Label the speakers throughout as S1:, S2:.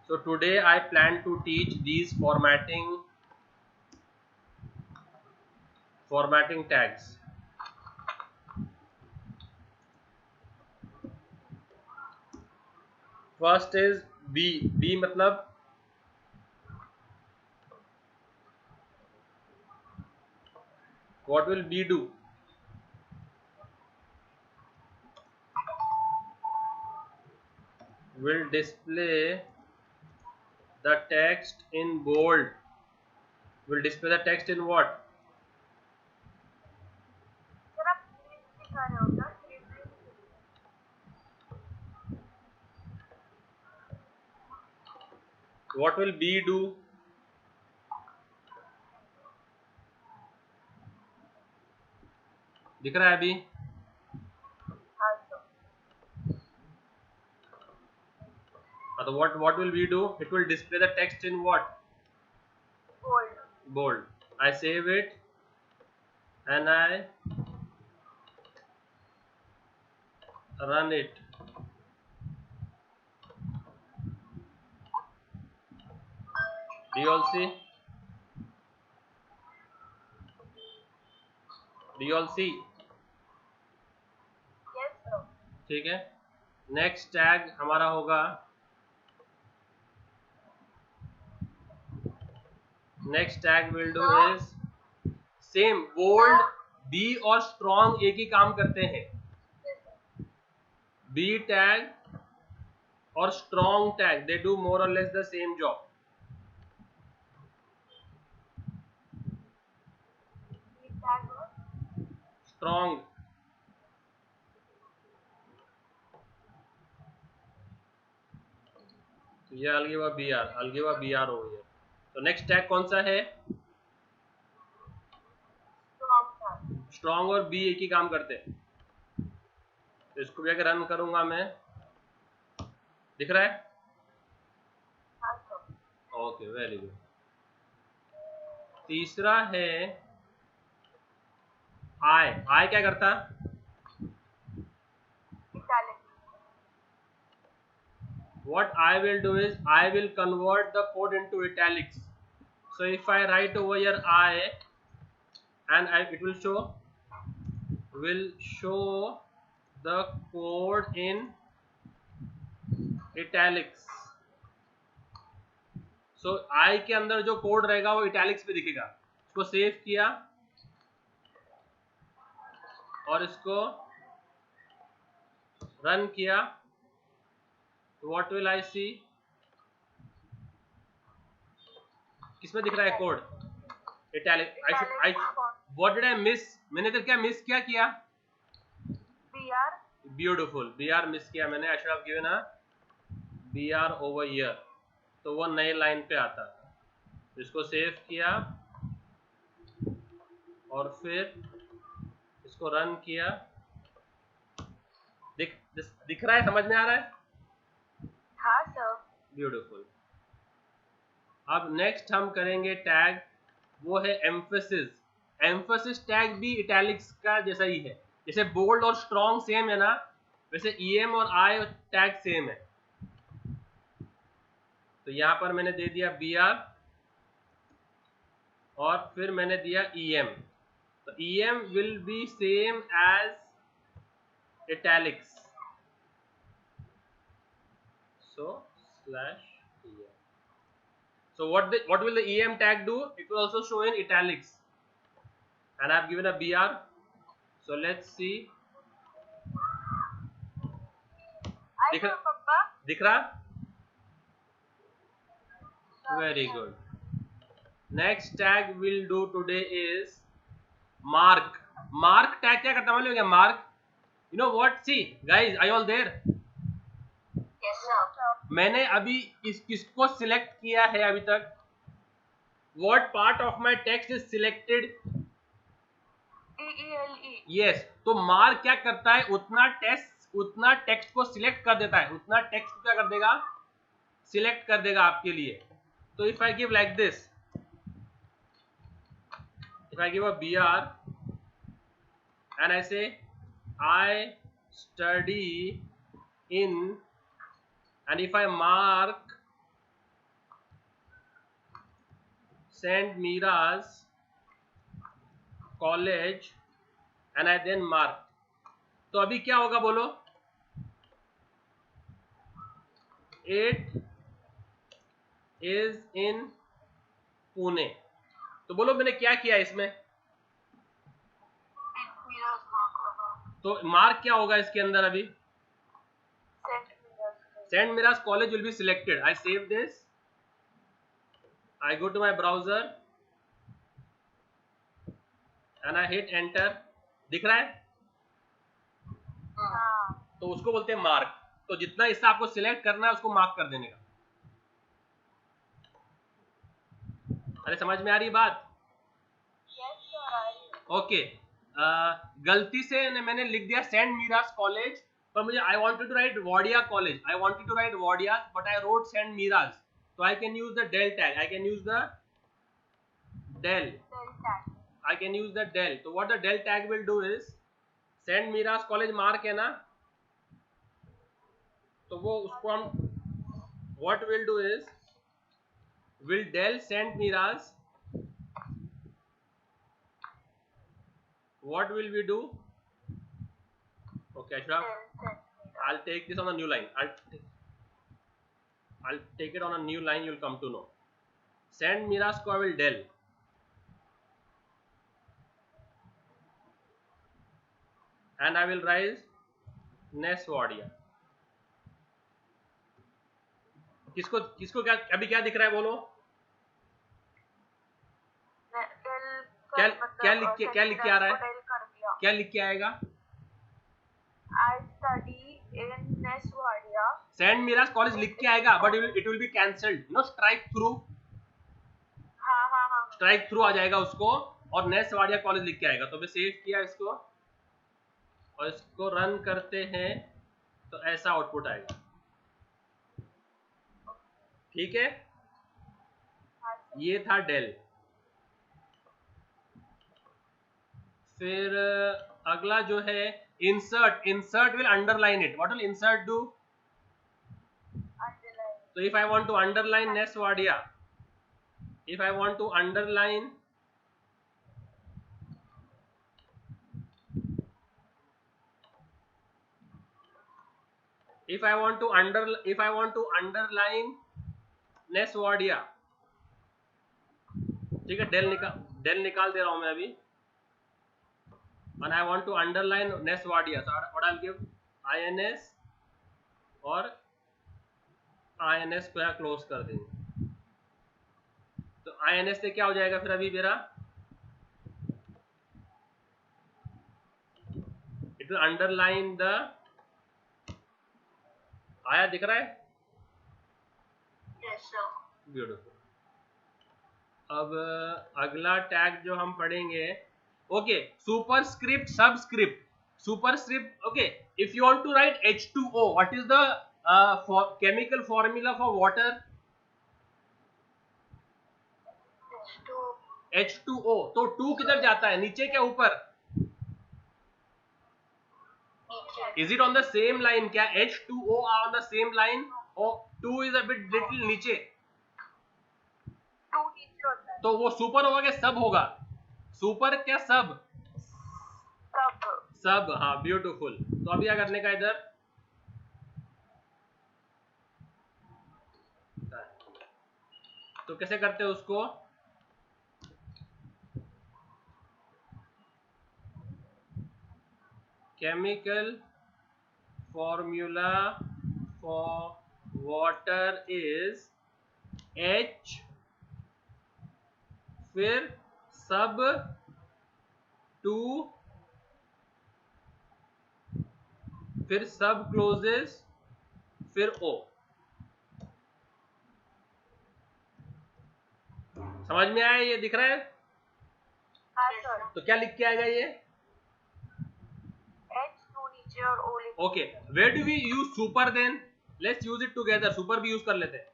S1: So today I plan to teach these formatting tags. First is B. B मतलब what will B do? Will display the text in bold. Will display the text in what?
S2: Sir आप English दिखा रहे हो क्या?
S1: What will B do? दिख रहा है अभी?
S2: हाँ sir.
S1: So what will we do? It will display the text in what?
S2: Bold.
S1: Bold. I save it and I run it. Do you all see? Do you all see?
S2: Yes sir.
S1: ठीक है. Next tag हमारा होगा, next tag will do is same. Bold, B और strong एक ही काम करते हैं. बी टैग और strong tag, they do more और less the same job. Strong. ये अलगेवा बी आर, अलगेवा बी आर हो गया. तो नेक्स्ट टैग कौन सा है? स्ट्रॉन्ग और बी एक ही काम करते हैं. तो इसको भी अगर रन करूंगा मैं, दिख रहा है? Okay, very good. तीसरा है आई. आई क्या करता? What I will do is I will convert the code into italics. So if I write over here I, and it will show the code in italics. So I के अंदर जो code रहेगा वो italics पे दिखेगा. इसको save किया और इसको रन किया. What will I see? किसमें दिख रहा है code? Italic. What did I miss? मैंने इधर क्या मिस किया?
S2: BR.
S1: ब्यूटिफुल. BR मिस किया मैंने. I should have given a BR over here. तो वो नए लाइन पे आता. इसको सेव किया और फिर इसको रन किया. दिख रहा है? समझ में आ रहा है?
S2: हाँ सर.
S1: ब्यूटिफुल. अब नेक्स्ट हम करेंगे टैग, वो है एम्फेसिस. एम्फेसिस टैग भी इटैलिक्स का जैसा ही है. जैसे बोल्ड और स्ट्रॉन्ग सेम है ना, वैसे ईएम और आई टैग सेम है. तो यहां पर मैंने दे दिया बीआर और फिर मैंने दिया ईएम. तो em will be same as italics. So slash em. So what will the em tag do? It will also show in italics, and I have given a br. So let's see. दिख रहा? Very good. Next tag we'll do today is mark. Mark tag क्या करता है मालूम है क्या? Mark, you know what? See guys, are you all there?
S2: Yes sir.
S1: मैंने अभी किसको सिलेक्ट किया है अभी तक? What part of my text is selected?
S2: DELE.
S1: Yes. तो मार्क क्या करता है? उतना टेक्स्ट को सिलेक्ट कर देता है. उतना टेक्स्ट क्या कर देगा? सिलेक्ट कर देगा आपके लिए. तो if I give like this, if I give a BR and I say I study in, and if I mark Saint Mira's College and I then mark. तो अभी क्या होगा बोलो? It is in Pune. तो बोलो मैंने क्या किया इसमें?
S2: Saint Mira's mark होगा.
S1: तो मार्क क्या होगा इसके अंदर अभी?
S2: Saint Mira's.
S1: Saint Mira's College will be selected. I save this. I go to my browser and I hit enter. दिख रहा है?
S2: हाँ.
S1: तो उसको बोलते हैं मार्क. तो जितना हिस्सा आपको सिलेक्ट करना है उसको मार्क कर देने का. अरे समझ में आ रही बात?
S2: Yes sir.
S1: ओके. गलती से मैंने लिख दिया सेंट मीरास कॉलेज, पर मुझे I wanted to write Wadia college. I wanted to write Wadia but I wrote saint Mira's. So I can use the del tag. I can use the del.
S2: Del tag.
S1: I can use the del. So what the del tag will do is Saint Mira's College mark है ना, तो वो उसको हम what will do is will del Saint Mira's. What will we do? Okay, Ashraf,
S2: Del Saint Mira's.
S1: I'll take this on a new line. I'll take it on a new line. You'll come to know. Saint Mira's को I will del. And I will rise Nes Wadia. किसको किसको क्या अभी क्या दिख रहा है बोलो?
S2: Del
S1: क्या लिख के आ रहा है?
S2: del कर दिया.
S1: क्या लिख के आएगा?
S2: I study in Nes Wadia.
S1: Saint Mira's college लिख के आएगा but it will be cancelled. No strike through.
S2: हाँ.
S1: स्ट्राइक थ्रू आ जाएगा उसको और नेस वाडिया कॉलेज लिख के आएगा. तो मैं सेव किया इसको और इसको रन करते हैं तो ऐसा आउटपुट आएगा. ठीक है, ये था डेल. फिर अगला जो है insert. Insert will underline it. What will insert do?
S2: Underline.
S1: So if I want to underline Nes Wadia, if I want to underline Nes Wadia, ठीक है, डेल निकाल दे रहा हूं मैं अभी. and I want to underline Nes Wadia, so what I'll give ins और ins को यहाँ क्लोज कर देंगे. तो ins से क्या हो जाएगा फिर अभी मेरा? It will underline the. आया दिख रहा है?
S2: Yes sir.
S1: ब्यूटीफुल. अब अगला टैग जो हम पढ़ेंगे, okay, superscript subscript. Superscript, okay, if you want to write H2O, what is the chemical formula for water? H2O. तो 2 किधर जाता है, नीचे क्या ऊपर? Is it on the same line? क्या H2O are on the same line? or 2 is a bit little नीचे?
S2: 2 नीचे होता है.
S1: तो वो सुपर होगा क्या सब होगा? सुपर क्या सब? सब. हाँ, ब्यूटीफुल. तो अभी क्या करने का इधर? तो कैसे करते हैं उसको? Chemical formula for water is H, फिर सब 2, फिर सब क्लोजेस, फिर O. समझ में आया? ये दिख रहा है?
S2: हाँ सर.
S1: तो क्या लिख के आएगा ये?
S2: H2 नीचे और O लिख.
S1: Okay, where do we use super then? Let's use it together. Super भी यूज कर लेते हैं.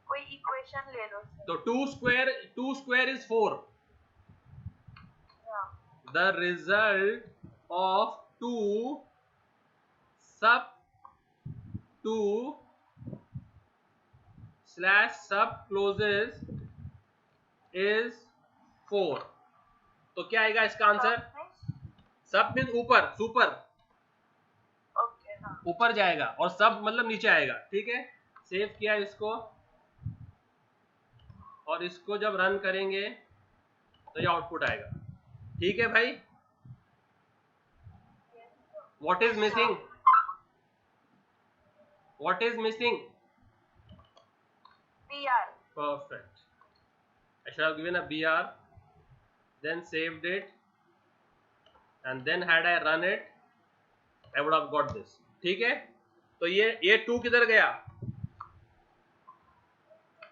S2: कोई इक्वेशन ले लो सर.
S1: तो 2 square is 4. The result of 2 sub 2 slash सब क्लोजेस इज 4। तो क्या आएगा इसका आंसर? सब मीन ऊपर, सुपर,
S2: ओके हाँ
S1: ऊपर जाएगा, और सब मतलब नीचे आएगा। ठीक है, सेव किया इसको, और इसको जब रन करेंगे तो ये आउटपुट आएगा। ठीक है भाई, what is missing? What is missing?
S2: BR
S1: Perfect. I should have given a BR, then saved it, and then had I run it, I would have got this. ठीक है, तो ये 2 किधर गया?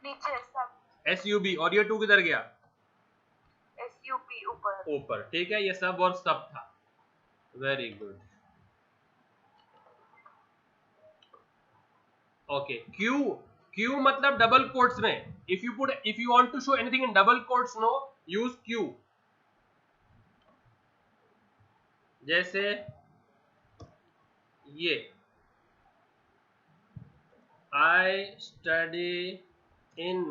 S2: नीचे सब
S1: SUB, और ये 2 किधर गया?
S2: SUP ऊपर
S1: ऊपर। ठीक है, ये सब और सब था। Very good. ओके, Q मतलब डबल कोट्स में, if you want to show anything in double quotes, no, use Q। जैसे ये I study in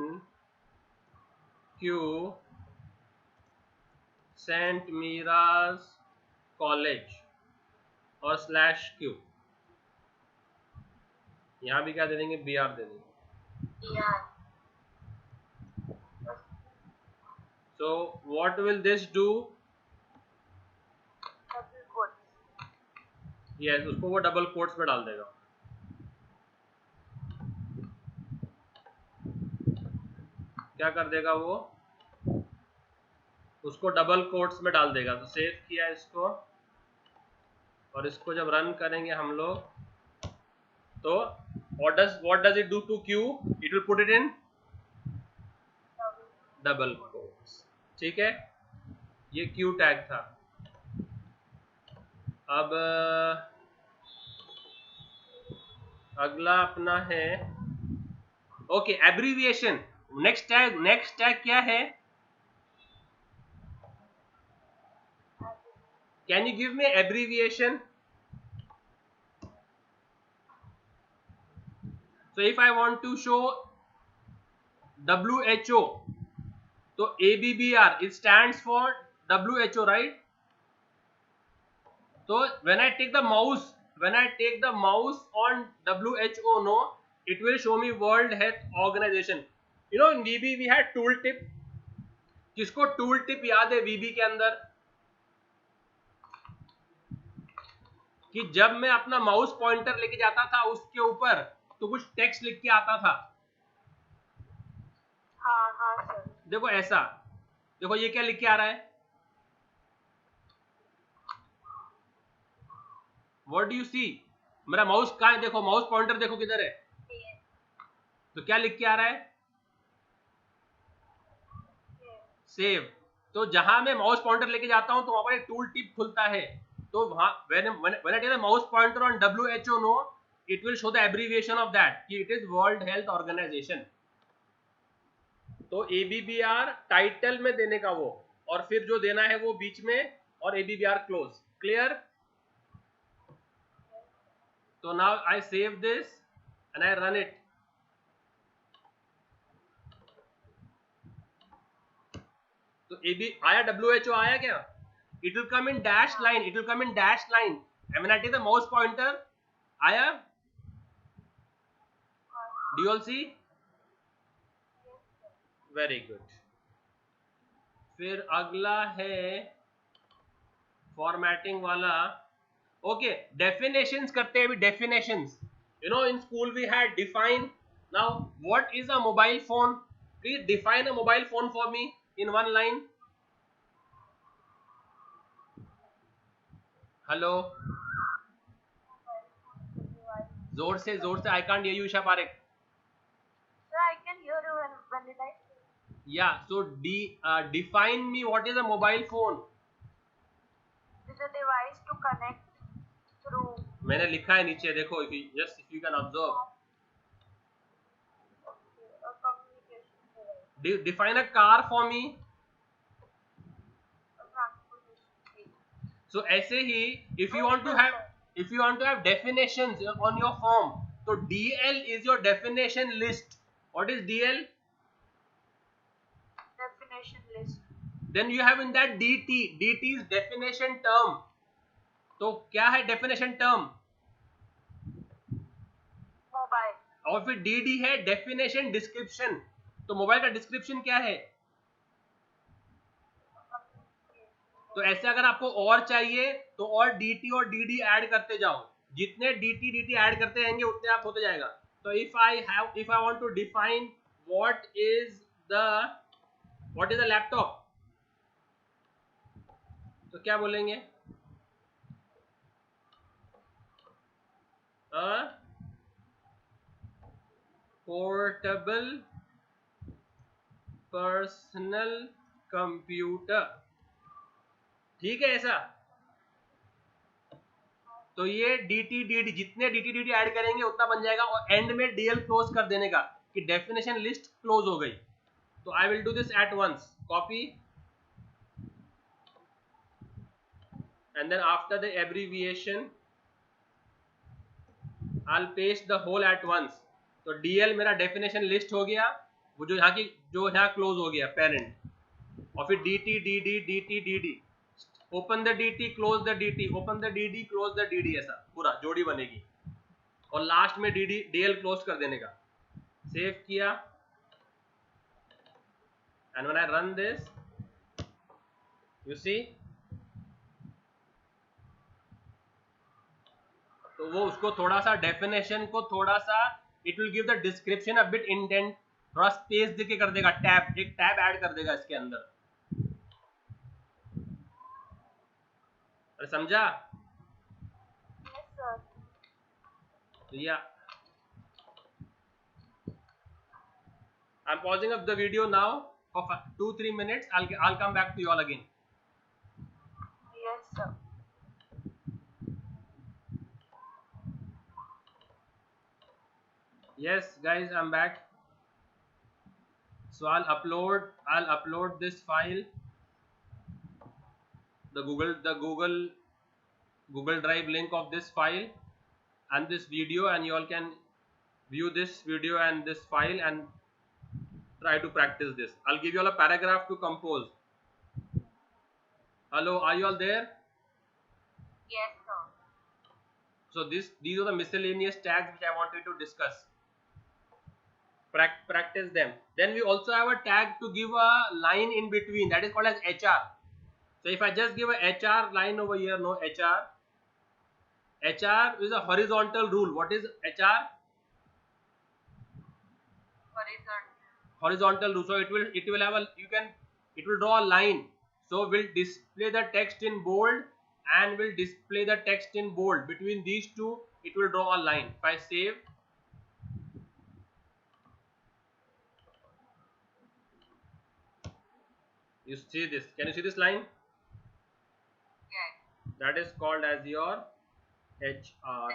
S1: Q Saint Mira's College, और स्लैश Q। यहां भी क्या दे देंगे? BR दे देंगे।
S2: BR
S1: So what will this do?
S2: Double quote
S1: Yes, उसको वो डबल कोट्स में डाल देगा। क्या कर देगा वो? उसको डबल कोट्स में डाल देगा। तो सेव किया इसको, और इसको जब रन करेंगे हम लोग, तो what does it do to Q? It will put it in double quotes. ठीक है, ये Q टैग था। अब अगला अपना है, ओके, एब्रीविएशन। नेक्स्ट टैग क्या है? Can you give me abbreviation? So if I want to show WHO, so ABBR, it stands for WHO, right? So when I take the mouse on WHO, no, it will show me World Health Organization. You know, in VB we had tooltip. किसको tooltip याद है VB के अंदर? कि जब मैं अपना mouse pointer लेके जाता था उसके ऊपर, तो कुछ टेक्स्ट लिख के आता था।
S2: हाँ हाँ सर
S1: देखो ऐसा, देखो ये क्या लिख के आ रहा है? What do you see? मेरा माउस कहाँ है? देखो माउस पॉइंटर देखो किधर है, तो क्या लिख के आ रहा है? सेव। तो जहां मैं माउस पॉइंटर लेके जाता हूं तो वहां पर एक टूल टिप खुलता है। तो वहां when I take the mouse pointer on WHO, no, it will show the abbreviation of that, कि it is World Health Organization। तो ABBR टाइटल में देने का वो, और फिर जो देना है वो बीच में, और ABBR क्लोज। क्लियर? तो now I save this and I run it। तो AB आया, WHO आया क्या? It will come in dashed line, it will come in dashed line, and when I take the mouse pointer, आया? Do you all see? Very good। फिर अगला है formatting वाला। Okay, definitions करते हैं अभी। Definitions, you know, in school we had define. Now what is a mobile phone? Please define a mobile phone for me in one line. Hello, जोर से I can't hear you, Isha Parekh.
S2: Sir, I can hear you when did I say?
S1: Yeah, so define me what is a mobile phone.
S2: It is a device to connect through
S1: मैंने लिखा है नीचे, देखो, if you can observe।
S2: a communication device,
S1: Define a car for me.
S2: a transportation aid.
S1: So ऐसे ही if you want to have definitions on your form, तो DL is your definition list। What is DL?
S2: Definition list.
S1: Then you have in that DT. DT is definition term. तो क्या है definition term?
S2: Mobile.
S1: और फिर DD है definition description. तो mobile का description क्या है? तो ऐसे अगर आपको और चाहिए तो और DT और DD ऐड करते जाओ. जितने DT ऐड करते रहेंगे उतने आप होते जाएगा. तो if I want to define what is the laptop, तो क्या बोलेंगे? Portable personal computer. ठीक है ऐसा. तो ये DT जितने DT ऐड करेंगे उतना बन जाएगा और एंड में DL क्लोज कर देने का कि डेफिनेशन लिस्ट क्लोज हो गई. तो I will do this at once. Copy and then after the abbreviation I'll paste the whole at once. तो DL मेरा डेफिनेशन लिस्ट हो गया, वो जो यहाँ क्लोज हो गया पेरेंट. और फिर DT open the DT close the DT open the DD close the DD, ऐसा पूरा जोड़ी बनेगी. और लास्ट में DL क्लोज कर देने का. सेव किया and when I run this you see, तो वो उसको थोड़ा सा डेफिनेशन को थोड़ा सा it will give the description a bit indent, थोड़ा स्पेस देके कर देगा. एक टैब ऐड कर देगा इसके अंदर. अरे समझा?
S2: Yes, sir.
S1: Yeah, I'm pausing up the video now for 2-3 minutes. I'll come back to you all again.
S2: Yes, sir.
S1: Yes guys, I'm back. So I'll upload this file, the Google Drive link of this file and this video, and you all can view this video and this file and try to practice this. I'll give you all a paragraph to compose. Hello, are you all there?
S2: Yes, sir.
S1: So these are the miscellaneous tags which I wanted to discuss. Practice them. Then we also have a tag to give a line in between, that is called as HR. So if I just give a HR line over here, no HR is a horizontal rule. What is HR? Horizontal rule. So it will have it will draw a line. So we'll display the text in bold and will display the text in bold. Between these two it will draw a line. If I save, you see this. Can you see this line?
S2: Yes.
S1: That is called as your HR.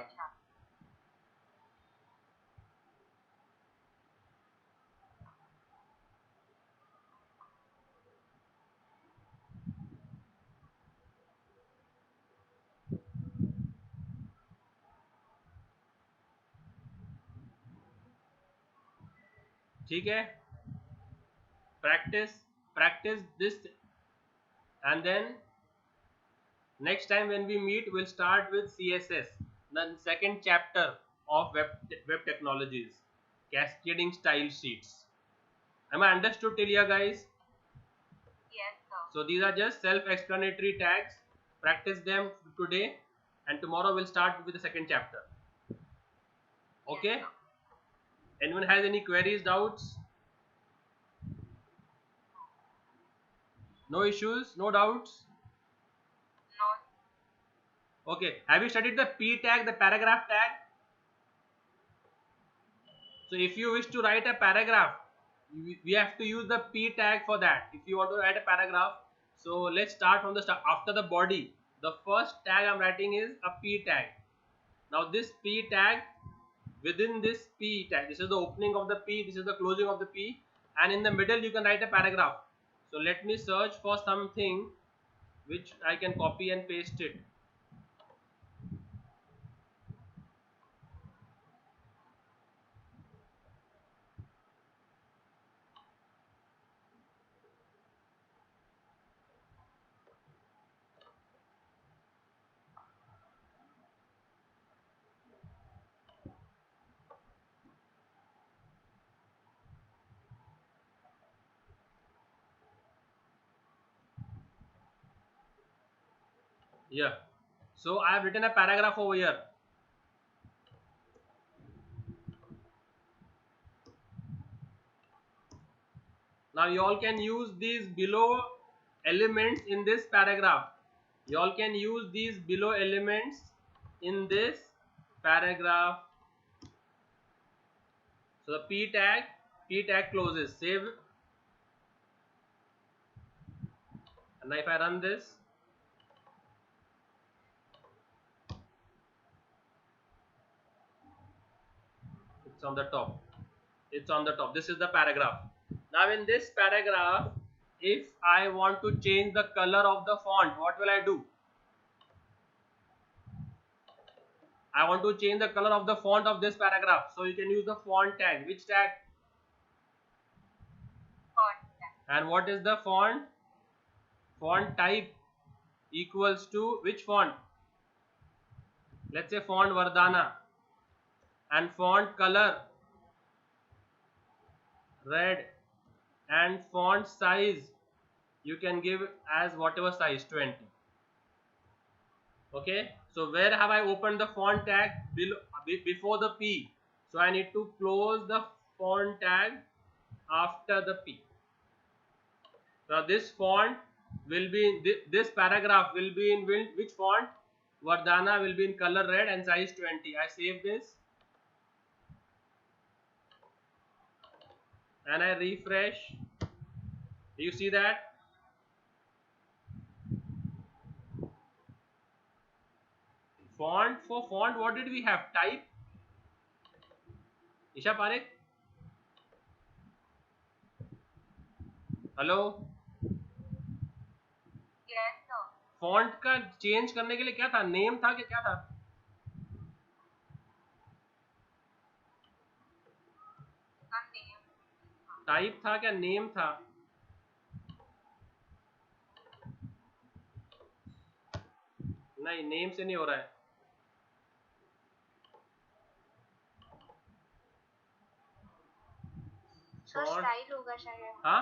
S1: ठीक है. Practice this, and then next time when we meet we'll start with CSS, the second chapter of web technologies, cascading style sheets. Am I understood till here, guys?
S2: Yes, sir.
S1: So these are just self-explanatory tags. Practice them today and tomorrow we'll start with the second chapter. Okay?
S2: Yes,
S1: Anyone has any queries, doubts? No issues, no doubts?
S2: No.
S1: Okay, have you studied the P tag, the paragraph tag? So if you wish to write a paragraph, we have to use the P tag for that. If you want to write a paragraph, so let's start from the start. After the body, the first tag I'm writing is a P tag. Now this P tag, within this P tag, this is the opening of the P, this is the closing of the P, and in the middle you can write a paragraph. So let me search for something which I can copy and paste it. Yeah. So I have written a paragraph over here. Now you all can use these below elements in this paragraph. You all can use these below elements in this paragraph. So the P tag closes, save, and now if I run this, it's on the top. It's on the top. This is the paragraph. Now in this paragraph, if I want to change the color of the font, what will I do? I want to change the color of the font of this paragraph. So you can use the font tag. Which tag?
S2: Font tag.
S1: And what is the font? Font type equals to which font? Let's say font Vardhana. And font color red. And font size you can give as whatever size, 20. Okay, so where have I opened the font tag? Before the P. So I need to close the font tag after the P. Now this font will be in this paragraph will be in which font? Vardhana will be in color red and size 20. I save this and I refresh. Do you see that? Font, for font, what did we have? Type. Isha Parekh? Hello?
S2: Yes, sir.
S1: Font का change करने के लिए क्या था? Name था कि क्या था?
S2: Name.
S1: टाइप था क्या नेम था? नहीं, नेम से नहीं हो रहा है.
S2: तो स्टाइल होगा शायद.
S1: हाँ,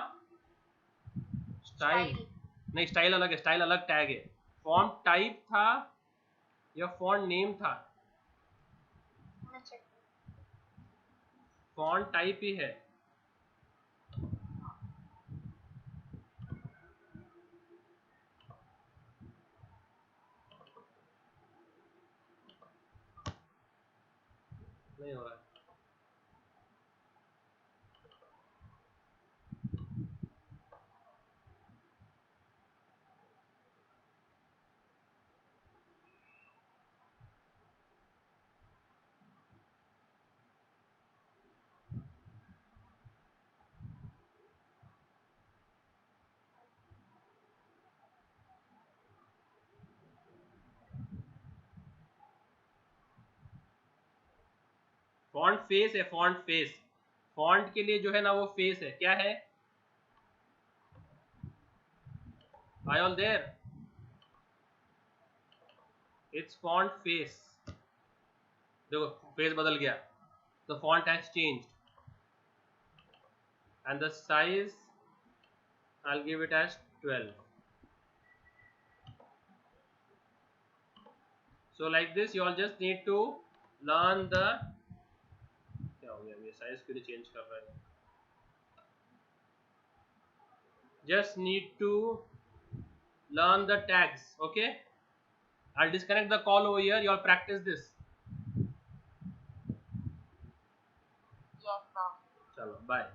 S1: स्टाइल नहीं, स्टाइल अलग है, स्टाइल अलग टैग है. फॉन्ट टाइप था या फॉन्ट नेम था? फॉन्ट टाइप ही है. नहीं हो रहा है. फॉन्ट फेस है, फॉन्ट फेस. फॉन्ट के लिए जो है ना वो फेस है. क्या है? Are you all there? It's font face. देखो फेस बदल गया. The font has changed. And the size I'll give it as 12. So like this you all just need to learn the, क्या हो गया ये साइज के लिए चेंज कर रहा है. Just need to learn the tags. Okay, I'll disconnect the call over here. You all practice this.
S2: Yes, sir.
S1: चलो, bye.